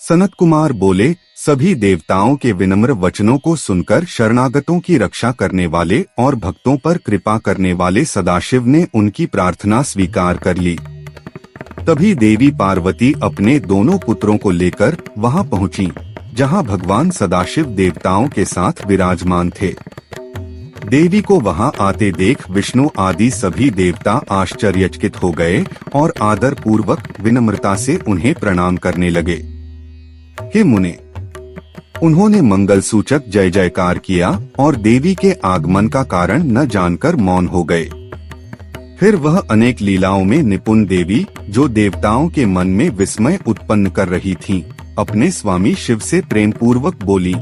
सनत कुमार बोले, सभी देवताओं के विनम्र वचनों को सुनकर शरणागतों की रक्षा करने वाले और भक्तों पर कृपा करने वाले सदाशिव ने उनकी प्रार्थना स्वीकार कर ली। तभी देवी पार्वती अपने दोनों पुत्रों को लेकर वहां पहुंची, जहां भगवान सदाशिव देवताओं के साथ विराजमान थे। देवी को वहां आते देख विष्णु आदि सभी देवता आश्चर्यचकित हो गए और आदर पूर्वक विनम्रता से उन्हें प्रणाम करने लगे। हे मुने, उन्होंने मंगल सूचक जय जयकार किया और देवी के आगमन का कारण न जानकर मौन हो गए। फिर वह अनेक लीलाओं में निपुण देवी, जो देवताओं के मन में विस्मय उत्पन्न कर रही थीं, अपने स्वामी शिव से प्रेम पूर्वक बोली।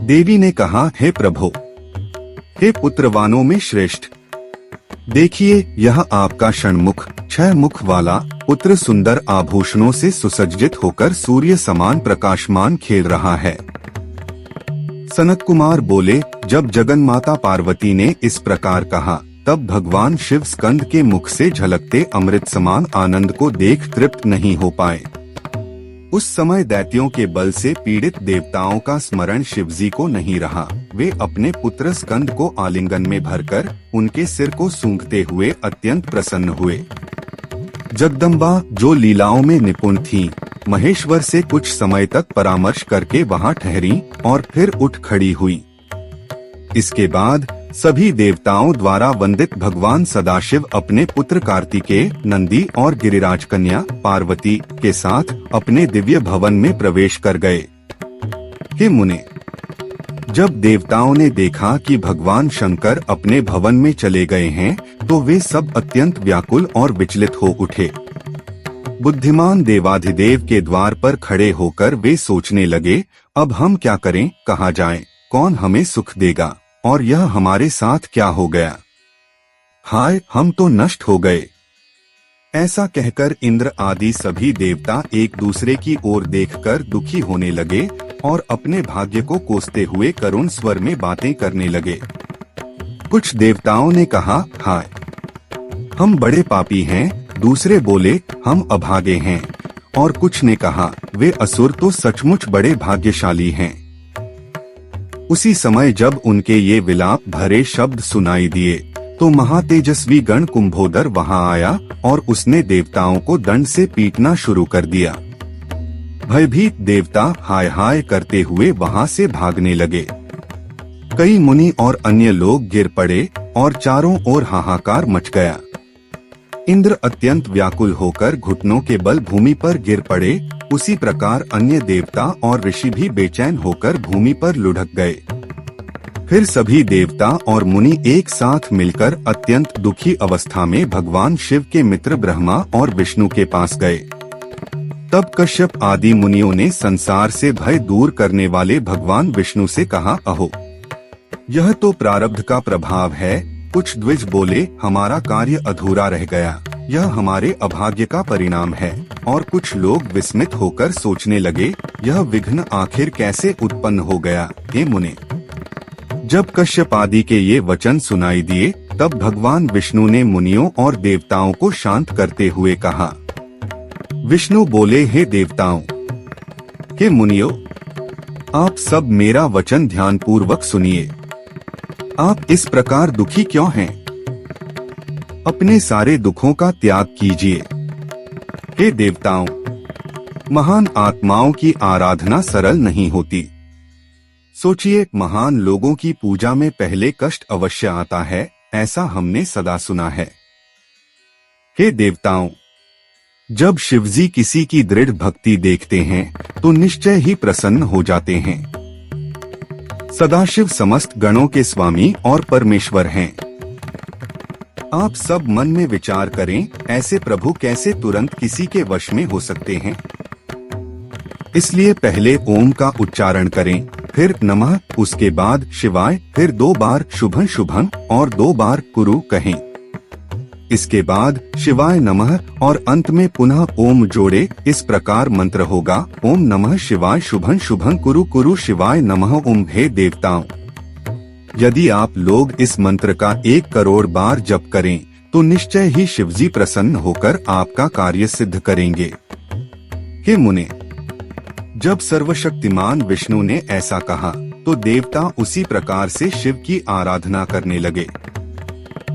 देवी ने कहा, हे प्रभो, हे पुत्रवानों में श्रेष्ठ, देखिए यह आपका षण्मुख 6 मुख वाला पुत्र सुंदर आभूषणों से सुसज्जित होकर सूर्य समान प्रकाशमान खेल रहा है। सनत कुमार बोले, जब जगन्माता पार्वती ने इस प्रकार कहा, तब भगवान शिव स्कंद के मुख से झलकते अमृत समान आनंद को देख तृप्त नहीं हो पाए। उस समय दैत्यों के बल से पीड़ित देवताओं का स्मरण शिवजी को नहीं रहा। वे अपने पुत्र स्कंद को आलिंगन में भरकर उनके सिर को सूंघते हुए अत्यंत प्रसन्न हुए। जगदम्बा, जो लीलाओं में निपुण थीं, महेश्वर से कुछ समय तक परामर्श करके वहां ठहरी और फिर उठ खड़ी हुई। इसके बाद सभी देवताओं द्वारा वंदित भगवान सदाशिव अपने पुत्र कार्तिकेय, नंदी और गिरिराज कन्या पार्वती के साथ अपने दिव्य भवन में प्रवेश कर गए। हे मुने, जब देवताओं ने देखा कि भगवान शंकर अपने भवन में चले गए हैं, तो वे सब अत्यंत व्याकुल और विचलित हो उठे। बुद्धिमान देवाधिदेव के द्वार पर खड़े होकर वे सोचने लगे, अब हम क्या करें, कहाँ जाएं, कौन हमें सुख देगा, और यह हमारे साथ क्या हो गया? हाय, हम तो नष्ट हो गए। ऐसा कहकर इंद्र आदि सभी देवता एक दूसरे की ओर देखकर दुखी होने लगे और अपने भाग्य को कोसते हुए करुण स्वर में बातें करने लगे। कुछ देवताओं ने कहा, हाय, हम बड़े पापी हैं। दूसरे बोले, हम अभागे हैं। और कुछ ने कहा, वे असुर तो सचमुच बड़े भाग्यशाली हैं। उसी समय जब उनके ये विलाप भरे शब्द सुनाई दिए, तो महातेजस्वी गण कुंभोदर वहां आया और उसने देवताओं को दंड से पीटना शुरू कर दिया। भयभीत देवता हाय हाय करते हुए वहां से भागने लगे। कई मुनि और अन्य लोग गिर पड़े और चारों ओर हाहाकार मच गया। इंद्र अत्यंत व्याकुल होकर घुटनों के बल भूमि पर गिर पड़े। उसी प्रकार अन्य देवता और ऋषि भी बेचैन होकर भूमि पर लुढ़क गए। फिर सभी देवता और मुनि एक साथ मिलकर अत्यंत दुखी अवस्था में भगवान शिव के मित्र ब्रह्मा और विष्णु के पास गए। तब कश्यप आदि मुनियों ने संसार से भय दूर करने वाले भगवान विष्णु से कहा, अहो, यह तो प्रारब्ध का प्रभाव है। कुछ द्विज बोले, हमारा कार्य अधूरा रह गया, यह हमारे अभाग्य का परिणाम है। और कुछ लोग विस्मित होकर सोचने लगे, यह विघ्न आखिर कैसे उत्पन्न हो गया? हे मुने, जब कश्यप आदि के ये वचन सुनाई दिए, तब भगवान विष्णु ने मुनियों और देवताओं को शांत करते हुए कहा। विष्णु बोले, हे देवताओं, हे मुनियों, आप सब मेरा वचन ध्यान पूर्वक सुनिए। आप इस प्रकार दुखी क्यों हैं? अपने सारे दुखों का त्याग कीजिए। हे देवताओं, महान आत्माओं की आराधना सरल नहीं होती। सोचिए, महान लोगों की पूजा में पहले कष्ट अवश्य आता है, ऐसा हमने सदा सुना है। हे देवताओं, जब शिवजी किसी की दृढ़ भक्ति देखते हैं तो निश्चय ही प्रसन्न हो जाते हैं। सदाशिव समस्त गणों के स्वामी और परमेश्वर हैं। आप सब मन में विचार करें, ऐसे प्रभु कैसे तुरंत किसी के वश में हो सकते हैं? इसलिए पहले ओम का उच्चारण करें, फिर नमः, उसके बाद शिवाय, फिर 2 बार शुभं शुभं और 2 बार कुरु कहें। इसके बाद शिवाय नमः और अंत में पुनः ओम जोड़े। इस प्रकार मंत्र होगा, ओम नमः शिवाय शुभं शुभं कुरु कुरु शिवाय नमः ओम। हे देवताओं, यदि आप लोग इस मंत्र का 1 करोड़ बार जप करें तो निश्चय ही शिवजी प्रसन्न होकर आपका कार्य सिद्ध करेंगे। हे मुने, जब सर्वशक्तिमान विष्णु ने ऐसा कहा तो देवता उसी प्रकार से शिव की आराधना करने लगे।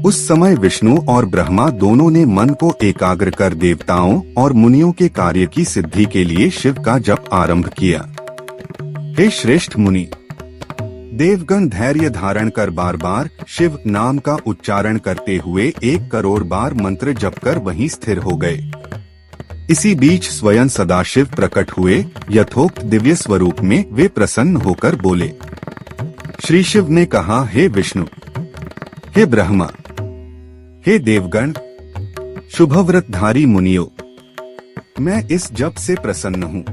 उस समय विष्णु और ब्रह्मा दोनों ने मन को एकाग्र कर देवताओं और मुनियों के कार्य की सिद्धि के लिए शिव का जप आरंभ किया। हे श्रेष्ठ मुनि, देवगण धैर्य धारण कर बार बार शिव नाम का उच्चारण करते हुए 1 करोड़ बार मंत्र जप कर वहीं स्थिर हो गए। इसी बीच स्वयं सदाशिव प्रकट हुए। यथोक्त दिव्य स्वरूप में वे प्रसन्न होकर बोले। श्री शिव ने कहा, हे विष्णु, हे ब्रह्मा, हे देवगण, शुभव्रतधारी मुनियों, मैं इस जप से प्रसन्न हूँ।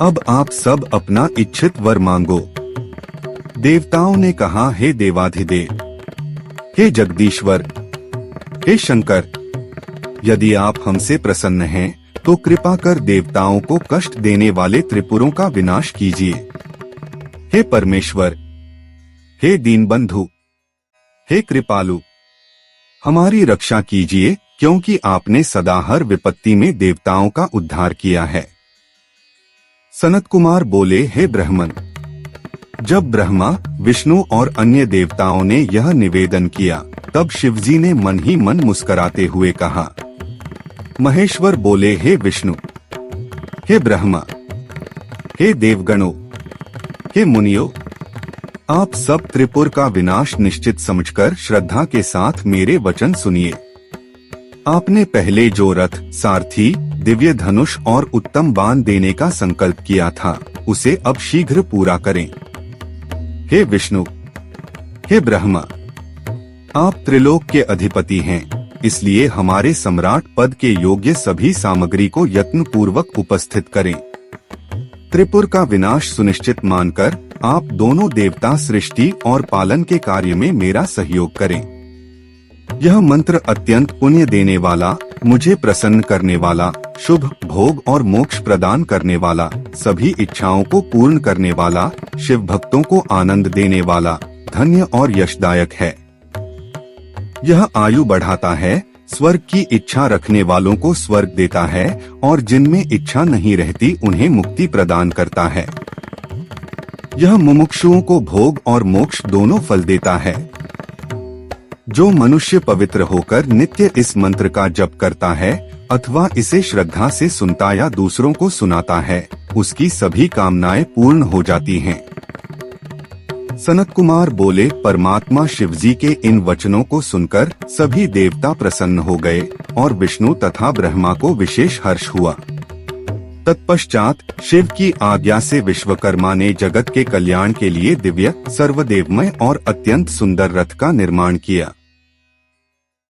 अब आप सब अपना इच्छित वर मांगो। देवताओं ने कहा, हे देवाधिदेव, हे जगदीश्वर, हे शंकर, यदि आप हमसे प्रसन्न हैं तो कृपा कर देवताओं को कष्ट देने वाले त्रिपुरों का विनाश कीजिए। हे परमेश्वर, हे दीनबंधु, हे कृपालु, हमारी रक्षा कीजिए, क्योंकि आपने सदा हर विपत्ति में देवताओं का उद्धार किया है। सनत कुमार बोले, हे ब्राह्मण, जब ब्रह्मा, विष्णु और अन्य देवताओं ने यह निवेदन किया तब शिवजी ने मन ही मन मुस्कुराते हुए कहा। महेश्वर बोले, हे विष्णु, हे ब्रह्मा, हे देवगणों, हे मुनियों, आप सब त्रिपुर का विनाश निश्चित समझकर श्रद्धा के साथ मेरे वचन सुनिए। आपने पहले जो रथ, सारथी, दिव्य धनुष और उत्तम बाण देने का संकल्प किया था उसे अब शीघ्र पूरा करें। हे विष्णु, हे ब्रह्मा, आप त्रिलोक के अधिपति हैं, इसलिए हमारे सम्राट पद के योग्य सभी सामग्री को यत्न पूर्वक उपस्थित करें। त्रिपुर का विनाश सुनिश्चित मानकर आप दोनों देवता सृष्टि और पालन के कार्य में मेरा सहयोग करें। यह मंत्र अत्यंत पुण्य देने वाला, मुझे प्रसन्न करने वाला, शुभ भोग और मोक्ष प्रदान करने वाला, सभी इच्छाओं को पूर्ण करने वाला, शिव भक्तों को आनंद देने वाला, धन्य और यशदायक है। यह आयु बढ़ाता है, स्वर्ग की इच्छा रखने वालों को स्वर्ग देता है और जिनमें इच्छा नहीं रहती उन्हें मुक्ति प्रदान करता है। यह मुमुक्षुओं को भोग और मोक्ष दोनों फल देता है। जो मनुष्य पवित्र होकर नित्य इस मंत्र का जप करता है अथवा इसे श्रद्धा से सुनता या दूसरों को सुनाता है, उसकी सभी कामनाएं पूर्ण हो जाती हैं। सनत कुमार बोले, परमात्मा शिवजी के इन वचनों को सुनकर सभी देवता प्रसन्न हो गए और विष्णु तथा ब्रह्मा को विशेष हर्ष हुआ। तत्पश्चात शिव की आज्ञा से विश्वकर्मा ने जगत के कल्याण के लिए दिव्य, सर्वदेवमय और अत्यंत सुंदर रथ का निर्माण किया।